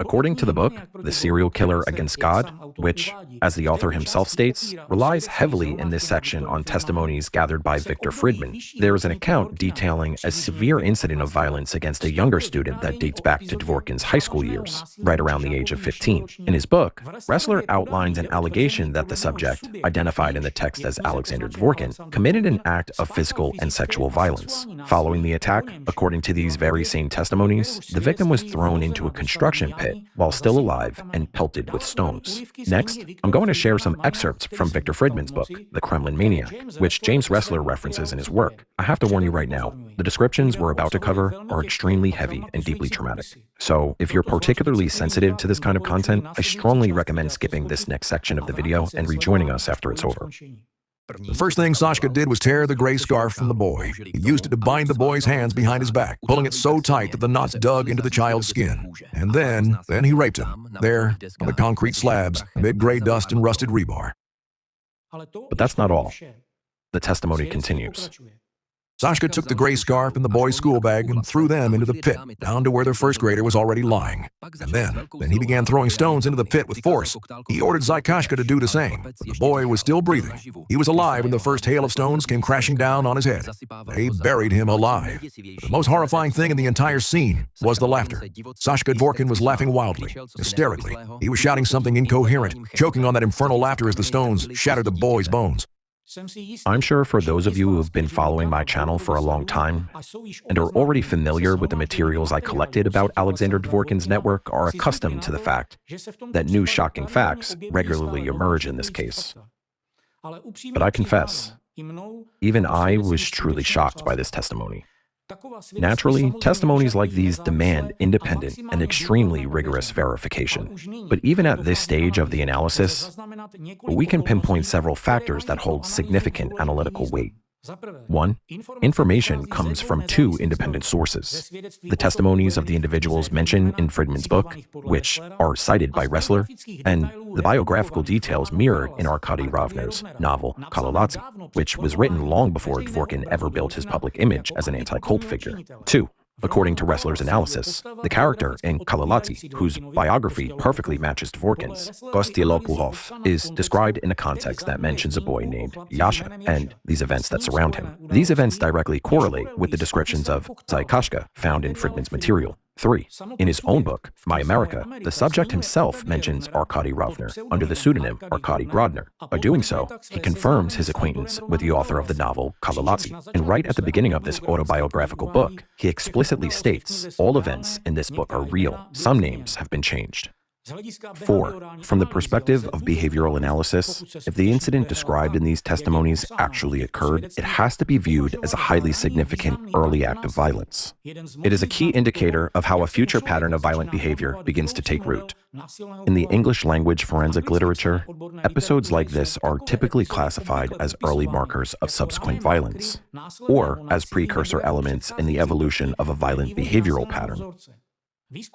According to the book, The Serial Killer Against God, which, as the author himself states, relies heavily in this section on testimonies gathered by Viktor Fridman, there is an account detailing a severe incident of violence against a younger student that dates back to Dvorkin's high school years, right around the age of 15. In his book, Ressler outlines an allegation that the subject, identified in the text as Alexander Dvorkin, committed an act of physical and sexual violence. Following the attack, according to these very same testimonies, the victim was thrown into a construction pit while still alive and pelted with stones. Next, I'm going to share some excerpts from Viktor Fridman's book, The Kremlin Maniac, which James Ressler references in his work. I have to warn you right now, the descriptions we're about to cover are extremely heavy and deeply traumatic. So if you're particularly sensitive to this kind of content, I strongly recommend skipping this next section of the video and rejoining us after it's over. The first thing Sashka did was tear the gray scarf from the boy. He used it to bind the boy's hands behind his back, pulling it so tight that the knots dug into the child's skin. And then he raped him, there, on the concrete slabs, amid gray dust and rusted rebar. But that's not all. The testimony continues. Sashka took the gray scarf and the boy's school bag and threw them into the pit, down to where the first grader was already lying. And then he began throwing stones into the pit with force. He ordered Zaykashka to do the same, but the boy was still breathing. He was alive when the first hail of stones came crashing down on his head. They buried him alive. But the most horrifying thing in the entire scene was the laughter. Sashka Dvorkin was laughing wildly, hysterically. He was shouting something incoherent, choking on that infernal laughter as the stones shattered the boy's bones. I'm sure for those of you who have been following my channel for a long time and are already familiar with the materials I collected about Alexander Dvorkin's network are accustomed to the fact that new shocking facts regularly emerge in this case. But I confess, even I was truly shocked by this testimony. Naturally, testimonies like these demand independent and extremely rigorous verification. But even at this stage of the analysis, we can pinpoint several factors that hold significant analytical weight. 1. Information comes from two independent sources. The testimonies of the individuals mentioned in Fridman's book, which are cited by Ressler, and the biographical details mirrored in Arkady Rovner's novel Kololatsi, which was written long before Dvorkin ever built his public image as an anti-cult figure. 2. According to Ressler's analysis, the character in Kololatsi, whose biography perfectly matches Dvorkin's, Kostyelopulov, is described in a context that mentions a boy named Yasha and these events that surround him. These events directly correlate with the descriptions of Zaykashka found in Fridman's material. 3. In his own book, My America, the subject himself mentions Arkady Rovner under the pseudonym Arkady Grodner. By doing so, he confirms his acquaintance with the author of the novel Kololatsi. And right at the beginning of this autobiographical book, he explicitly states all events in this book are real. Some names have been changed. 4. From the perspective of behavioral analysis, if the incident described in these testimonies actually occurred, it has to be viewed as a highly significant early act of violence. It is a key indicator of how a future pattern of violent behavior begins to take root. In the English language forensic literature, episodes like this are typically classified as early markers of subsequent violence, or as precursor elements in the evolution of a violent behavioral pattern.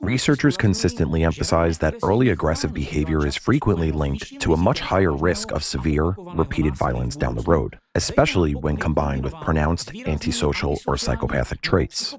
Researchers consistently emphasize that early aggressive behavior is frequently linked to a much higher risk of severe, repeated violence down the road, especially when combined with pronounced antisocial or psychopathic traits.